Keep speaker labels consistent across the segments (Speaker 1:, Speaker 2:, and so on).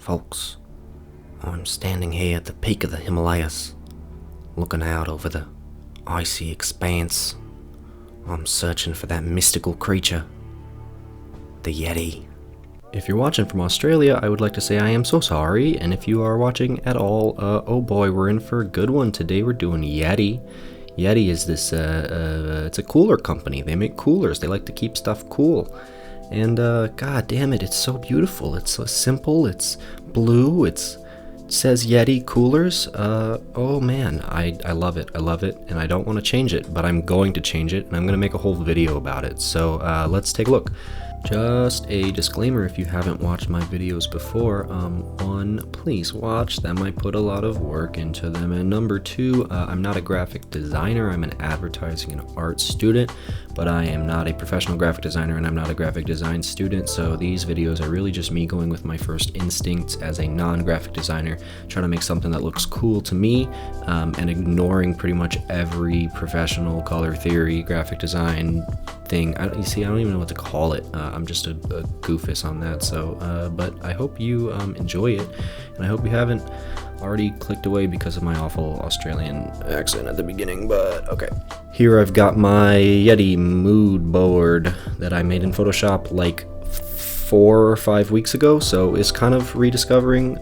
Speaker 1: folks. I'm standing here at the peak of the Himalayas, looking out over the icy expanse. I'm searching for that mystical creature, the Yeti. If you're watching from Australia, I would like to say I am so sorry, and if you are watching at all, oh boy, we're in for a good one. Today we're doing Yeti. Yeti is this, it's a cooler company. They make coolers. They like to keep stuff cool. And god damn it, it's so beautiful. It's so simple, it's blue, it says Yeti coolers. Oh man, I love it, and I don't want to change it, but I'm going to change it, and I'm going to make a whole video about it. So let's take a look. Just a disclaimer, if you haven't watched my videos before, one, please watch them. I put a lot of work into them. And number two, I'm not a graphic designer. I'm an advertising and art student, but I am not a professional graphic designer, and I'm not a graphic design student. So these videos are really just me going with my first instincts as a non-graphic designer, trying to make something that looks cool to me, and ignoring pretty much every professional color theory, graphic design thing. I don't even know what to call it. I'm just a goofus on that. So, but I hope you enjoy it, and I hope you haven't already clicked away because of my awful Australian accent at the beginning. But okay, here I've got my Yeti mood board that I made in Photoshop like 4 or 5 weeks ago, so it's kind of rediscovering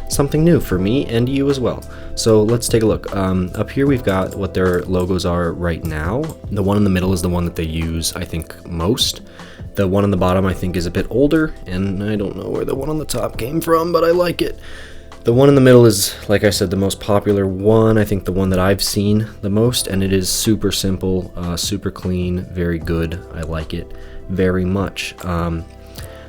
Speaker 1: something new for me and you as well. So let's take a look. Up here we've got what their logos are right now. The one in the middle is the one that they use, I think, most. The one on the bottom I think is a bit older, and I don't know where the one on the top came from, but I like it. The one in the middle is, like I said, the most popular one, I think the one that I've seen the most, and it is super simple, super clean, very good. I like it very much.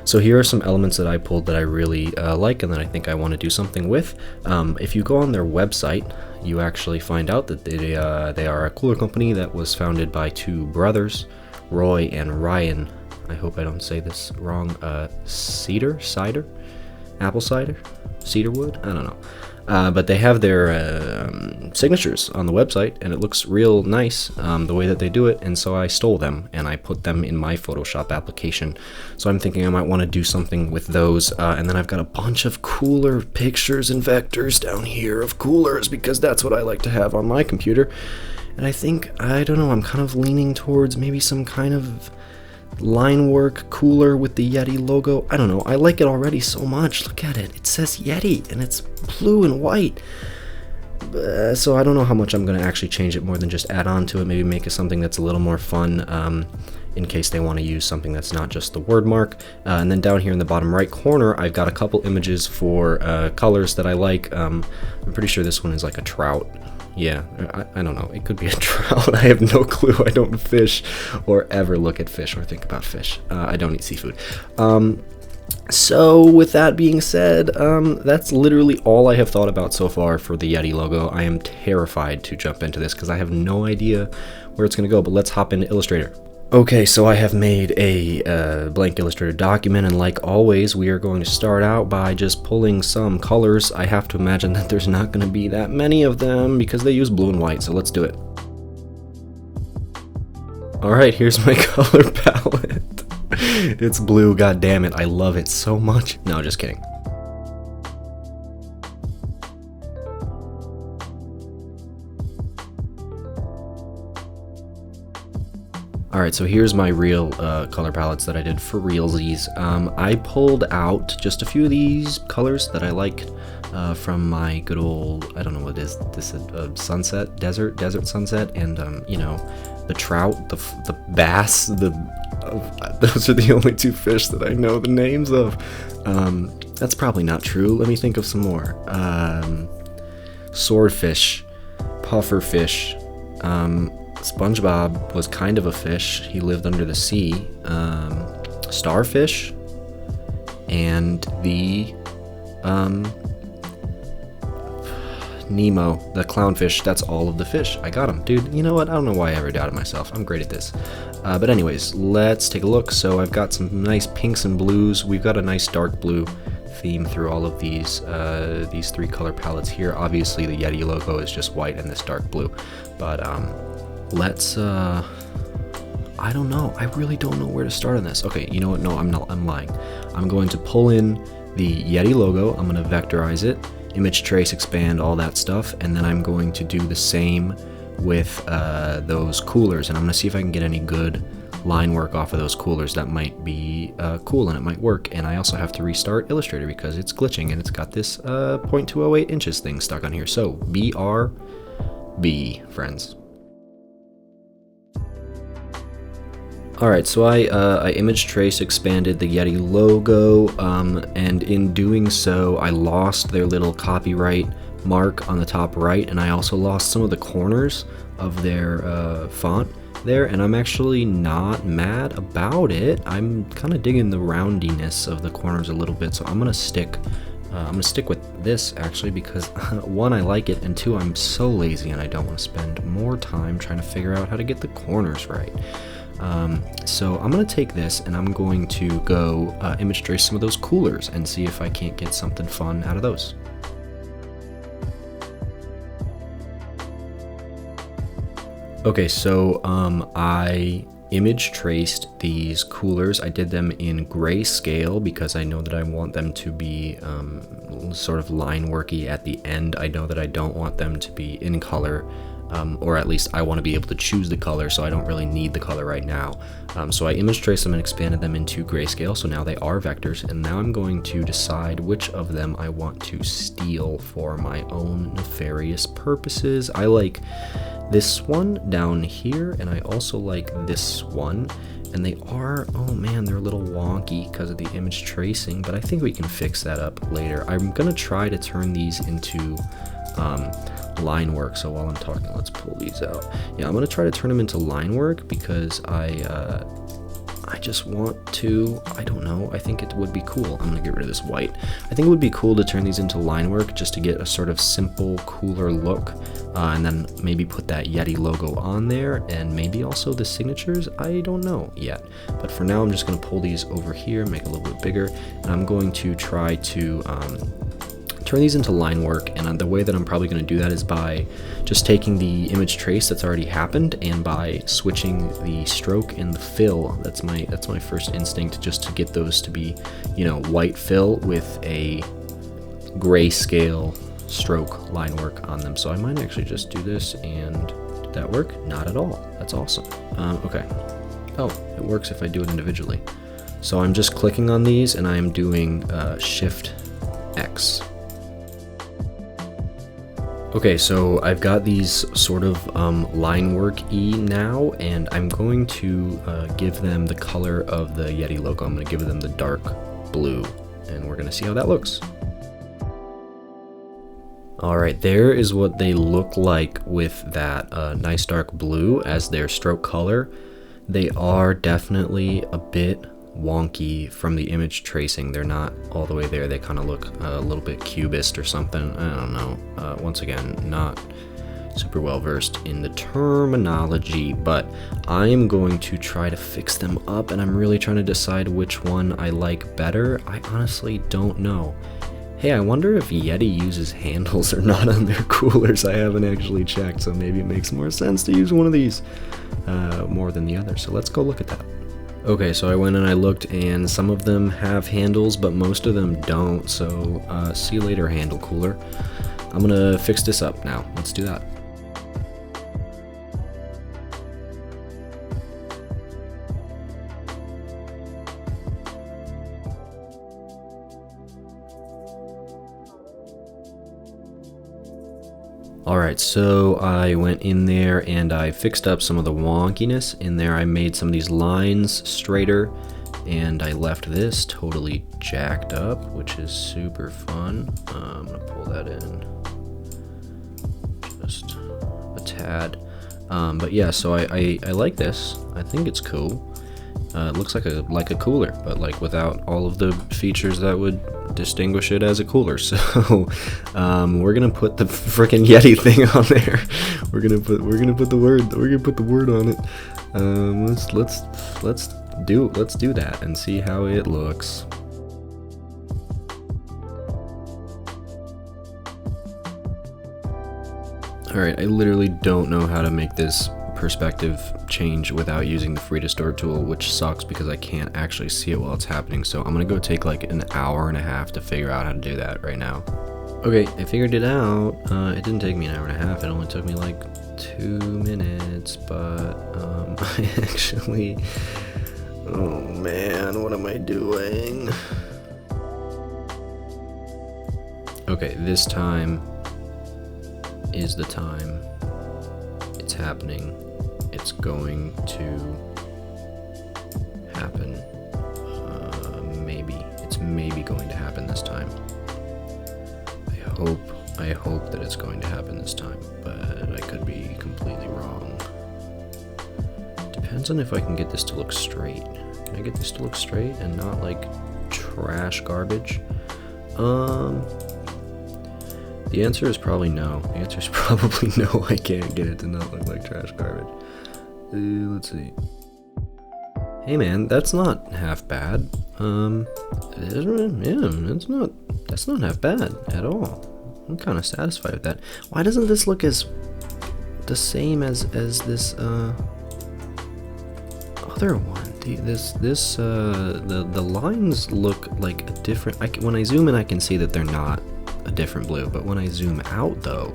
Speaker 1: So here are some elements that I pulled that I really like and that I think I want to do something with. If you go on their website, you actually find out that they are a cooler company that was founded by two brothers, Roy and Ryan. I hope I don't say this wrong. Cider? Apple cider? Cedarwood? I don't know. But they have their signatures on the website, and it looks real nice the way that they do it, and so I stole them and I put them in my Photoshop application. So I'm thinking I might want to do something with those, and then I've got a bunch of cooler pictures and vectors down here of coolers, because that's what I like to have on my computer. And I think, I don't know, I'm kind of leaning towards maybe some kind of line work cooler with the Yeti logo. I don't know, I like it already so much. Look at it, it says Yeti and it's blue and white. So I don't know how much I'm going to actually change it more than just add on to it. Maybe make it something that's a little more fun, in case they want to use something that's not just the word mark. And then down here in the bottom right corner, I've got a couple images for colors that I like. I'm pretty sure this one is like a trout. Yeah, I don't know. It could be a trout. I have no clue. I don't fish or ever look at fish or think about fish. I don't eat seafood. So with that being said, that's literally all I have thought about so far for the Yeti logo. I am terrified to jump into this because I have no idea where it's going to go, but let's hop into Illustrator. Okay, so I have made a blank Illustrator document, and like always, we are going to start out by just pulling some colors. I have to imagine that there's not going to be that many of them because they use blue and white, so let's do it. Alright, here's my color palette. It's blue, god damn it, I love it so much. No, just kidding. Alright, so here's my real color palettes that I did for realsies. I pulled out just a few of these colors that I liked from my good old, I don't know what it is, this sunset, desert sunset, and you know, the trout, the bass, those are the only two fish that I know the names of. That's probably not true. Let me think of some more. Swordfish, pufferfish, SpongeBob was kind of a fish. He lived under the sea. Starfish, and the Nemo, the clownfish. That's all of the fish. I got them, dude. You know what? I don't know why I ever doubted myself. I'm great at this. But anyways, let's take a look. So I've got some nice pinks and blues. We've got a nice dark blue theme through all of these three color palettes here. Obviously, the Yeti logo is just white and this dark blue. But let's I don't know. I really don't know where to start on this. Okay, you know what? No, I'm not. I'm lying. I'm going to pull in the Yeti logo, I'm going to vectorize it, image trace, expand, all that stuff, and then I'm going to do the same with those coolers, and I'm going to see if I can get any good line work off of those coolers. That might be cool and it might work. And I also have to restart Illustrator because it's glitching and it's got this 0.208 inches thing stuck on here. So BRB, friends. Alright, so I image trace expanded the Yeti logo, and in doing so I lost their little copyright mark on the top right, and I also lost some of the corners of their font there, and I'm actually not mad about it. I'm kind of digging the roundiness of the corners a little bit, so I'm gonna stick with this actually, because one, I like it, and two, I'm so lazy and I don't want to spend more time trying to figure out how to get the corners right. So I'm going to take this and I'm going to go image trace some of those coolers and see if I can't get something fun out of those. Okay, so I image traced these coolers. I did them in grayscale because I know that I want them to be sort of line worky at the end. I know that I don't want them to be in color. Or at least I want to be able to choose the color, so I don't really need the color right now. So I image traced them and expanded them into grayscale, so now they are vectors, and now I'm going to decide which of them I want to steal for my own nefarious purposes. I like this one down here, and I also like this one, and they are, oh man, they're a little wonky because of the image tracing, but I think we can fix that up later. I'm going to try to turn these into line work. So while I'm talking, let's pull these out. Yeah, I'm gonna try to turn them into line work because I just want to, I don't know, I think it would be cool. I'm gonna get rid of this white. I think it would be cool to turn these into line work just to get a sort of simple, cooler look, and then maybe put that Yeti logo on there, and maybe also the signatures. I don't know yet, but for now I'm just gonna pull these over here, make it a little bit bigger, and I'm going to try to turn these into line work. And the way that I'm probably going to do that is by just taking the image trace that's already happened and by switching the stroke and the fill. That's my first instinct, just to get those to be, you know, white fill with a grayscale stroke line work on them. So I might actually just do this, and did that work? Not at all. That's awesome. Okay. Oh, it works if I do it individually. So I'm just clicking on these and I'm doing Shift X. Okay, so I've got these sort of line work-y now, and I'm going to give them the color of the Yeti logo. I'm going to give them the dark blue, and we're going to see how that looks. Alright, there is what they look like with that nice dark blue as their stroke color. They are definitely a bit wonky from the image tracing. They're not all the way there. They kind of look a little bit cubist or something. I don't know. Once again, not super well versed in the terminology, but I am going to try to fix them up, and I'm really trying to decide which one I like better. I honestly don't know. Hey, I wonder if Yeti uses handles or not on their coolers. I haven't actually checked, so maybe it makes more sense to use one of these more than the other. So let's go look at that. Okay, so I went and I looked, and some of them have handles, but most of them don't, so see you later, handle cooler. I'm gonna fix this up now. Let's do that. Alright, so I went in there and I fixed up some of the wonkiness in there. I made some of these lines straighter, and I left this totally jacked up, which is super fun. I'm gonna pull that in just a tad. But yeah, so I like this. I think it's cool. It looks like a cooler, but like without all of the features that would distinguish it as a cooler. So we're gonna put the freaking Yeti thing on there. We're gonna put the word on it. Let's do that and see how it looks. Alright, I literally don't know how to make this perspective change without using the free distort tool, which sucks because I can't actually see it while it's happening. So I'm gonna go take like an hour and a half to figure out how to do that right now. Okay, I figured it out. It didn't take me an hour and a half. It only took me like 2 minutes, but I actually, oh man, what am I doing? Okay, this time is the time. It's happening. It's going to happen. Maybe. It's maybe going to happen this time. I hope that it's going to happen this time, but I could be completely wrong. Depends on if I can get this to look straight. Can I get this to look straight and not like trash garbage? The answer is probably no. The answer is probably no. I can't get it to not look like trash garbage. Let's see. Hey man, that's not half bad. That's not half bad at all. I'm kind of satisfied with that. Why doesn't this look as the same as this other one? The lines look like a different. When I zoom in, I can see that they're not a different blue, but when I zoom out though,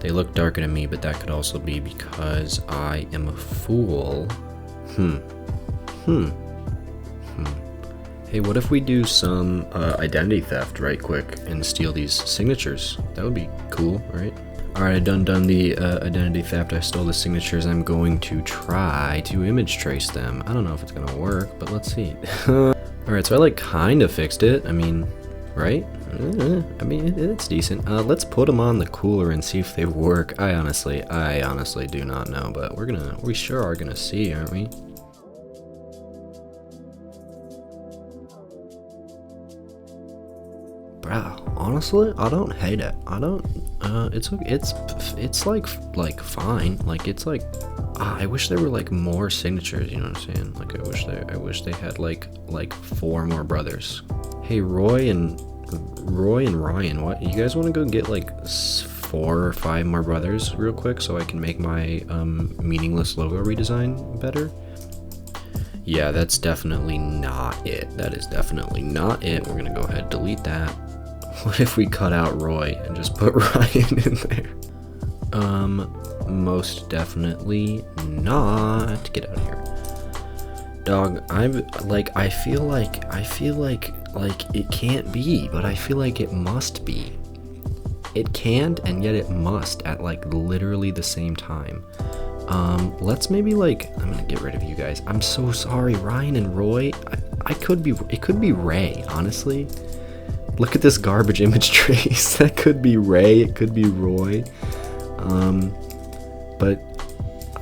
Speaker 1: they look darker to me, but that could also be because I am a fool. Hey, what if we do some identity theft right quick and steal these signatures? That would be cool, right? Alright, I done the identity theft. I stole the signatures. I'm going to try to image trace them. I don't know if it's gonna work, but let's see. Alright, so I like kind of fixed it. I mean, right? I mean, it's decent. Let's put them on the cooler and see if they work. I honestly do not know, but we sure are gonna see, aren't we? Bro, honestly, I don't hate it. I don't. It's like fine. Like it's like. I wish there were like more signatures. You know what I'm saying? Like I wish they had like 4 more brothers. Hey, Roy and Ryan, what? You guys want to go get like 4 or 5 more brothers real quick so I can make my meaningless logo redesign better? Yeah, that's definitely not it. That is definitely not it. We're gonna go ahead and delete that. What if we cut out Roy and just put Ryan in there? Most definitely not. Get out of here. Dog, I feel like it can't be, but I feel like it must be. It can't, and yet it must at like literally the same time. Let's maybe I'm gonna get rid of you guys. I'm so sorry, Ryan and Roy. It could be Ray, honestly. Look at this garbage image trace. That could be Ray, it could be Roy. But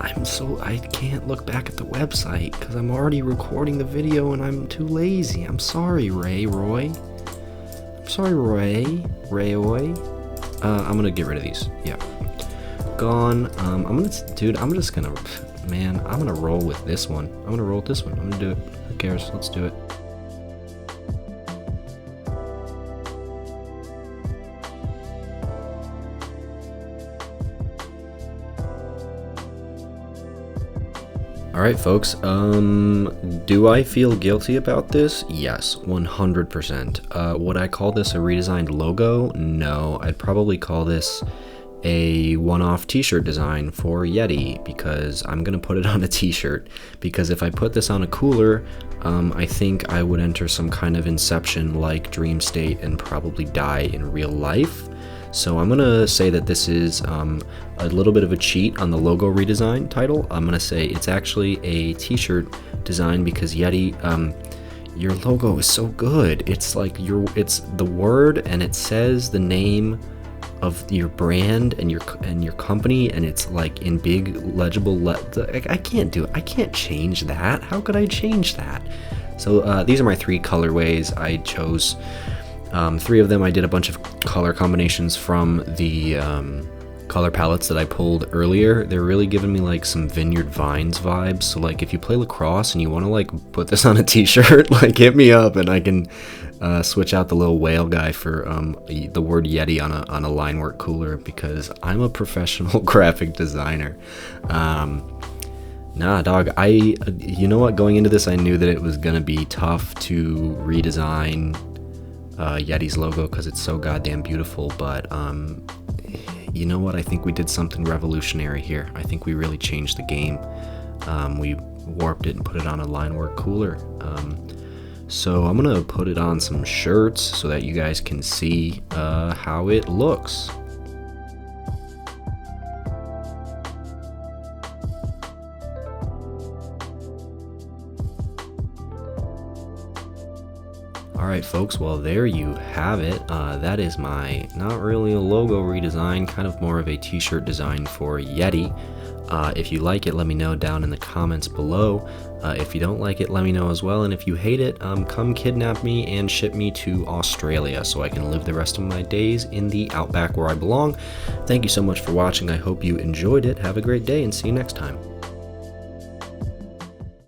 Speaker 1: I can't look back at the website because I'm already recording the video and I'm too lazy. I'm sorry, Roy. I'm sorry, Rayoy. I'm gonna get rid of these. Yeah. Gone. I'm just gonna roll with this one. I'm gonna do it. Who cares? Let's do it. Alright folks, do I feel guilty about this? Yes, 100%. Would I call this a redesigned logo? No, I'd probably call this a one-off t-shirt design for Yeti because I'm gonna put it on a t-shirt, because if I put this on a cooler, I think I would enter some kind of Inception-like dream state and probably die in real life. So I'm gonna say that this is a little bit of a cheat on the logo redesign title. I'm gonna say it's actually a t-shirt design because Yeti, your logo is so good. It's like it's the word and it says the name of your brand and your company, and it's like in big legible I can't do it. I can't change that. How could I change that? So these are my 3 colorways. I chose 3 of them. I did a bunch of color combinations from the color palettes that I pulled earlier. They're really giving me like some Vineyard Vines vibes. So like if you play lacrosse and you want to like put this on a t-shirt, like hit me up and I can switch out the little whale guy for the word Yeti on a line work cooler, because I'm a professional graphic designer. Nah, dog, you know what, going into this, I knew that it was gonna be tough to redesign Yeti's logo because it's so goddamn beautiful, but you know what, I think we did something revolutionary here. I think we really changed the game. We warped it and put it on a line work cooler. So I'm gonna put it on some shirts so that you guys can see how it looks. Alright folks, well there you have it. That is my, not really a logo redesign, kind of more of a t-shirt design for Yeti. If you like it, let me know down in the comments below. If you don't like it, let me know as well. And if you hate it, come kidnap me and ship me to Australia so I can live the rest of my days in the outback where I belong. Thank you so much for watching. I hope you enjoyed it. Have a great day and see you next time.